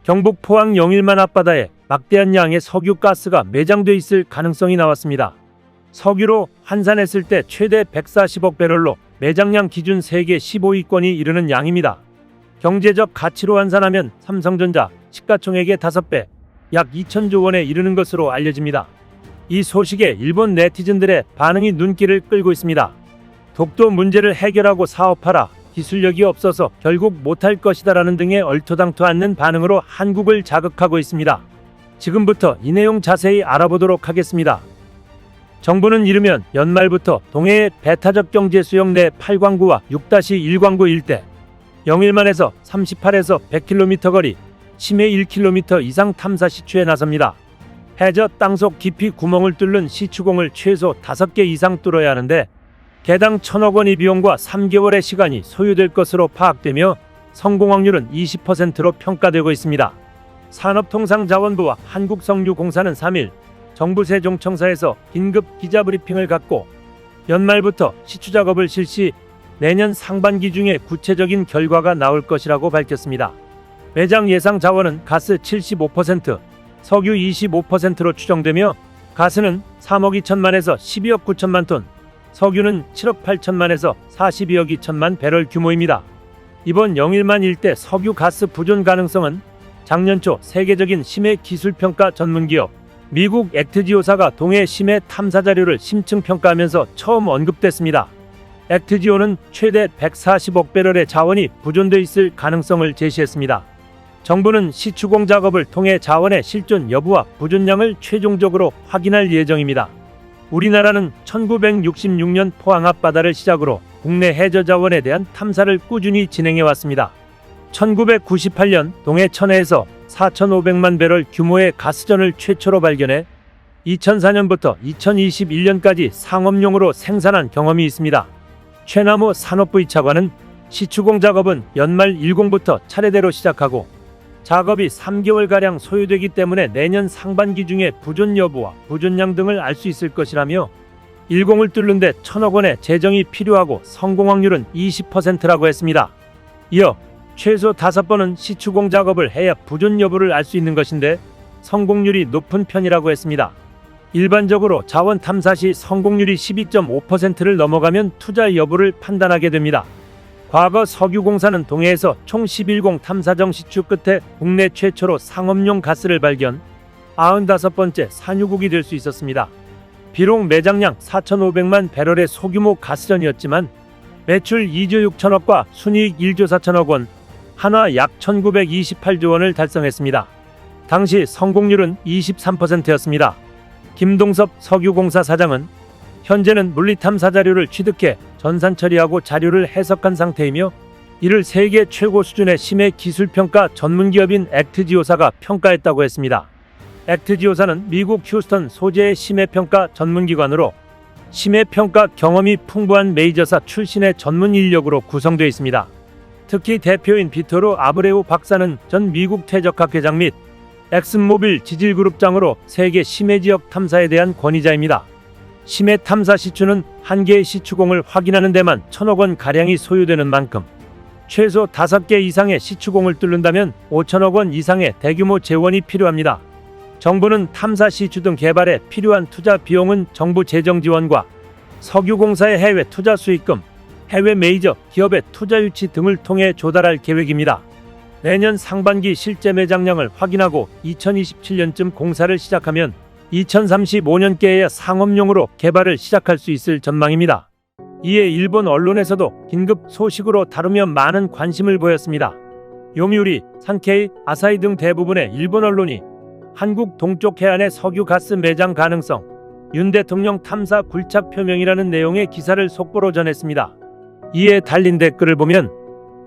경북 포항 영일만 앞바다에 막대한 양의 석유 가스가 매장돼 있을 가능성이 나왔습니다. 석유로 환산했을 때 최대 140억 배럴로 매장량 기준 세계 15위권이 이르는 양입니다. 경제적 가치로 환산하면 삼성전자 시가총액의 5배, 약 2천조 원에 이르는 것으로 알려집니다. 이 소식에 일본 네티즌들의 반응이 눈길을 끌고 있습니다. 독도 문제를 해결하고 사업하라, 기술력이 없어서 결국 못할 것이다라는 등의 얼토당토 않는 반응으로 한국을 자극하고 있습니다. 지금부터 이 내용 자세히 알아보도록 하겠습니다. 정부는 이르면 연말부터 동해의 배타적 경제 수역 내 8광구와 6-1광구 일대, 영일만에서 38에서 100km 거리, 심해 1km 이상 탐사 시추에 나섭니다. 해저 땅속 깊이 구멍을 뚫는 시추공을 최소 5개 이상 뚫어야 하는데 개당 1,000억 원의 비용과 3개월의 시간이 소요될 것으로 파악되며 성공 확률은 20%로 평가되고 있습니다. 산업통상자원부와 한국석유공사는 3일 정부 세종청사에서 긴급 기자브리핑을 갖고 연말부터 시추작업을 실시, 내년 상반기 중에 구체적인 결과가 나올 것이라고 밝혔습니다. 매장 예상 자원은 가스 75%, 석유 25%로 추정되며 가스는 3억 2천만에서 12억 9천만 톤, 석유는 7억 8천만에서 42억 2천만 배럴 규모입니다. 이번 영일만 일대 석유 가스 부존 가능성은 작년 초 세계적인 심해 기술평가 전문기업 미국 액트지오사가 동해 심해 탐사 자료를 심층 평가하면서 처음 언급됐습니다. 액트지오는 최대 140억 배럴의 자원이 부존돼 있을 가능성을 제시했습니다. 정부는 시추공 작업을 통해 자원의 실존 여부와 부존량을 최종적으로 확인할 예정입니다. 우리나라는 1966년 포항 앞바다를 시작으로 국내 해저 자원에 대한 탐사를 꾸준히 진행해 왔습니다. 1998년 동해 천해에서 4,500만 배럴 규모의 가스전을 최초로 발견해 2004년부터 2021년까지 상업용으로 생산한 경험이 있습니다. 최나무 산업부 2차관은 시추공 작업은 연말 10부터 차례대로 시작하고 작업이 3개월가량 소요되기 때문에 내년 상반기 중에 부존 여부와 부존량 등을 알 수 있을 것이라며 10을 뚫는 데 1,000억 원의 재정이 필요하고 성공 확률은 20%라고 했습니다. 이어 최소 5번은 시추공 작업을 해야 부존 여부를 알 수 있는 것인데 성공률이 높은 편이라고 했습니다. 일반적으로 자원 탐사 시 성공률이 12.5%를 넘어가면 투자 여부를 판단하게 됩니다. 과거 석유공사는 동해에서 총 11공 탐사정 시추 끝에 국내 최초로 상업용 가스를 발견, 95번째 산유국이 될 수 있었습니다. 비록 매장량 4,500만 배럴의 소규모 가스전이었지만 매출 2조 6천억과 순이익 1조 4천억 원, 한화 약 1,928조 원을 달성했습니다. 당시 성공률은 23%였습니다. 김동섭 석유공사 사장은 현재는 물리탐사 자료를 취득해 전산 처리하고 자료를 해석한 상태이며 이를 세계 최고 수준의 심해 기술평가 전문기업인 액트지오사가 평가했다고 했습니다. 액트지오사는 미국 휴스턴 소재의 심해평가 전문기관으로 심해평가 경험이 풍부한 메이저사 출신의 전문 인력으로 구성되어 있습니다. 특히 대표인 비토르 아브레우 박사는 전 미국 퇴적학 회장 및 엑슨모빌 지질그룹장으로 세계 심해지역 탐사에 대한 권위자입니다. 심해 탐사 시추는 한 개의 시추공을 확인하는 데만 1,000억 원 가량이 소요되는 만큼 최소 5개 이상의 시추공을 뚫는다면 5천억 원 이상의 대규모 재원이 필요합니다. 정부는 탐사 시추 등 개발에 필요한 투자 비용은 정부 재정 지원과 석유공사의 해외 투자 수익금, 해외 메이저 기업의 투자 유치 등을 통해 조달할 계획입니다. 내년 상반기 실제 매장량을 확인하고 2027년쯤 공사를 시작하면 2035년께에야 상업용으로 개발을 시작할 수 있을 전망입니다. 이에 일본 언론에서도 긴급 소식으로 다루며 많은 관심을 보였습니다. 요미우리, 산케이, 아사히 등 대부분의 일본 언론이 한국 동쪽 해안의 석유 가스 매장 가능성, 윤 대통령 탐사 굴착 표명이라는 내용의 기사를 속보로 전했습니다. 이에 달린 댓글을 보면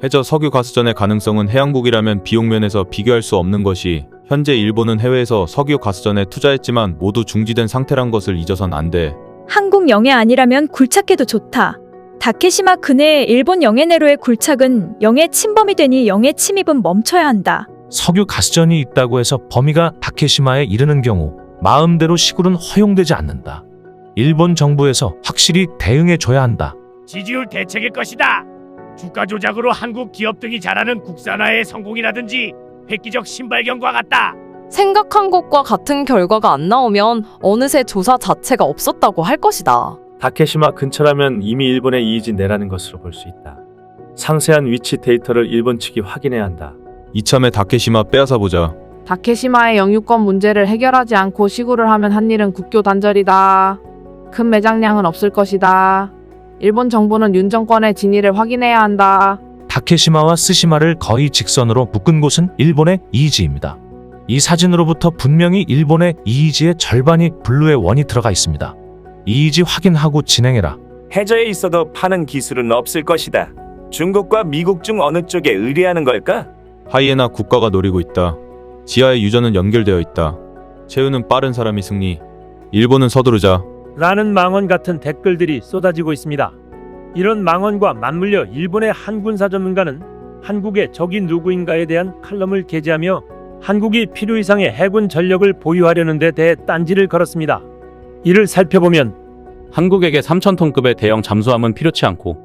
해저 석유 가스전의 가능성은 해양국이라면 비용 면에서 비교할 수 없는 것이 현재 일본은 해외에서 석유 가스전에 투자했지만 모두 중지된 상태란 것을 잊어선 안 돼. 한국 영해 아니라면 굴착해도 좋다. 다케시마 근해의 일본 영해 내로의 굴착은 영해 침범이 되니 영해 침입은 멈춰야 한다. 석유 가스전이 있다고 해서 범위가 다케시마에 이르는 경우 마음대로 시굴은 허용되지 않는다. 일본 정부에서 확실히 대응해줘야 한다. 지지율 대책일 것이다. 주가 조작으로 한국 기업 등이 잘하는 국산화의 성공이라든지 획기적 신발견과 같다. 생각한 것과 같은 결과가 안 나오면 어느새 조사 자체가 없었다고 할 것이다. 다케시마 근처라면 이미 일본의 이의지 내라는 것으로 볼 수 있다. 상세한 위치 데이터를 일본 측이 확인해야 한다. 이참에 다케시마 빼앗아 보자. 다케시마의 영유권 문제를 해결하지 않고 시구를 하면 한 일은 국교 단절이다. 큰 매장량은 없을 것이다. 일본 정부는 윤 정권의 진위를 확인해야 한다. 다케시마와 스시마를 거의 직선으로 묶은 곳은 일본의 이이지입니다. 이 사진으로부터 분명히 일본의 이이지의 절반이 블루의 원이 들어가 있습니다. 이이지 확인하고 진행해라. 해저에 있어도 파는 기술은 없을 것이다. 중국과 미국 중 어느 쪽에 의뢰하는 걸까? 하이에나 국가가 노리고 있다. 지하의 유전은 연결되어 있다. 채우는 빠른 사람이 승리. 일본은 서두르자. 라는 망언 같은 댓글들이 쏟아지고 있습니다. 이런 망언과 맞물려 일본의 한 군사 전문가는 한국의 적이 누구인가에 대한 칼럼을 게재하며 한국이 필요 이상의 해군 전력을 보유하려는 데 대해 딴지를 걸었습니다. 이를 살펴보면 한국에게 3,000톤급의 대형 잠수함은 필요치 않고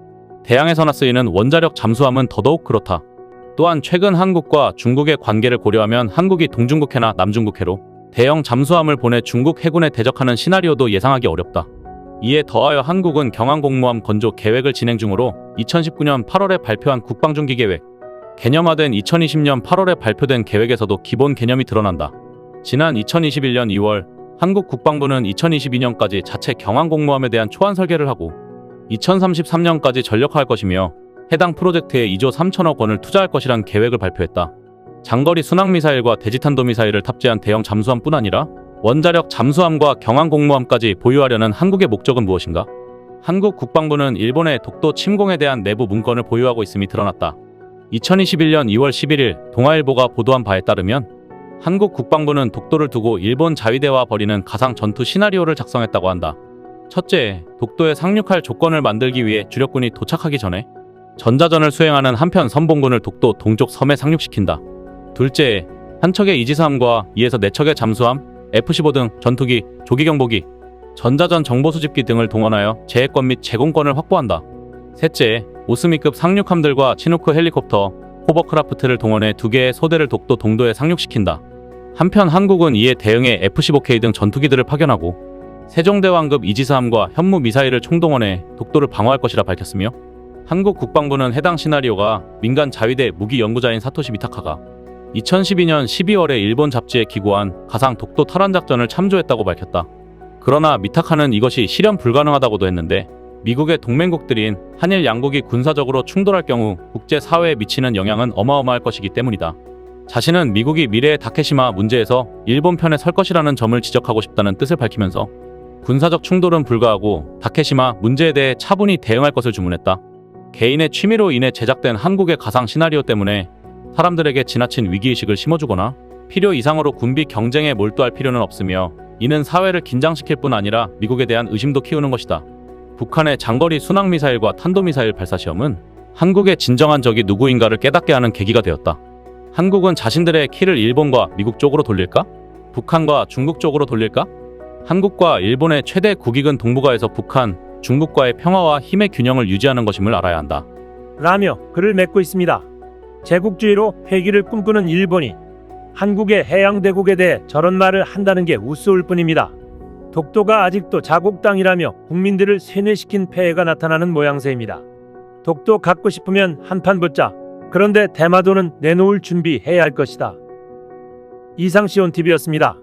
대양에서나 쓰이는 원자력 잠수함은 더더욱 그렇다. 또한 최근 한국과 중국의 관계를 고려하면 한국이 동중국해나 남중국해로 대형 잠수함을 보내 중국 해군에 대적하는 시나리오도 예상하기 어렵다. 이에 더하여 한국은 경항공모함 건조 계획을 진행 중으로 2019년 8월에 발표한 국방중기 계획, 개념화된 2020년 8월에 발표된 계획에서도 기본 개념이 드러난다. 지난 2021년 2월 한국 국방부는 2022년까지 자체 경항공모함에 대한 초안 설계를 하고 2033년까지 전력화할 것이며 해당 프로젝트에 2조 3천억 원을 투자할 것이란 계획을 발표했다. 장거리 순항미사일과 대지탄도미사일을 탑재한 대형 잠수함뿐 아니라 원자력 잠수함과 경항공모함까지 보유하려는 한국의 목적은 무엇인가? 한국 국방부는 일본의 독도 침공에 대한 내부 문건을 보유하고 있음이 드러났다. 2021년 2월 11일 동아일보가 보도한 바에 따르면 한국 국방부는 독도를 두고 일본 자위대와 벌이는 가상 전투 시나리오를 작성했다고 한다. 첫째, 독도에 상륙할 조건을 만들기 위해 주력군이 도착하기 전에 전자전을 수행하는 한편 선봉군을 독도 동쪽 섬에 상륙시킨다. 둘째, 한 척의 이지스함과 2에서 4척의 잠수함, F-15 등 전투기, 조기경보기, 전자전 정보수집기 등을 동원하여 제해권 및 제공권을 확보한다. 셋째, 오스미급 상륙함들과 치누크 헬리콥터, 호버크라프트를 동원해 2개의 소대를 독도 동도에 상륙시킨다. 한편 한국은 이에 대응해 F-15K 등 전투기들을 파견하고 세종대왕급 이지스함과 현무 미사일을 총동원해 독도를 방어할 것이라 밝혔으며 한국 국방부는 해당 시나리오가 민간 자위대 무기 연구자인 사토시 미타카가 2012년 12월에 일본 잡지에 기고한 가상 독도 탈환작전을 참조했다고 밝혔다. 그러나 미타카는 이것이 실현 불가능하다고도 했는데 미국의 동맹국들인 한일 양국이 군사적으로 충돌할 경우 국제사회에 미치는 영향은 어마어마할 것이기 때문이다. 자신은 미국이 미래의 다케시마 문제에서 일본 편에 설 것이라는 점을 지적하고 싶다는 뜻을 밝히면서 군사적 충돌은 불가하고 다케시마 문제에 대해 차분히 대응할 것을 주문했다. 개인의 취미로 인해 제작된 한국의 가상 시나리오 때문에 사람들에게 지나친 위기의식을 심어주거나 필요 이상으로 군비 경쟁에 몰두할 필요는 없으며 이는 사회를 긴장시킬 뿐 아니라 미국에 대한 의심도 키우는 것이다. 북한의 장거리 순항미사일과 탄도미사일 발사 시험은 한국의 진정한 적이 누구인가를 깨닫게 하는 계기가 되었다. 한국은 자신들의 키를 일본과 미국 쪽으로 돌릴까? 북한과 중국 쪽으로 돌릴까? 한국과 일본의 최대 국익은 동북아에서 북한, 중국과의 평화와 힘의 균형을 유지하는 것임을 알아야 한다. 라며 글을 맺고 있습니다. 제국주의로 회귀를 꿈꾸는 일본이 한국의 해양대국에 대해 저런 말을 한다는 게 우스울 뿐입니다. 독도가 아직도 자국 땅이라며 국민들을 세뇌시킨 폐해가 나타나는 모양새입니다. 독도 갖고 싶으면 한판 붙자. 그런데 대마도는 내놓을 준비해야 할 것이다. 이상 시온TV였습니다.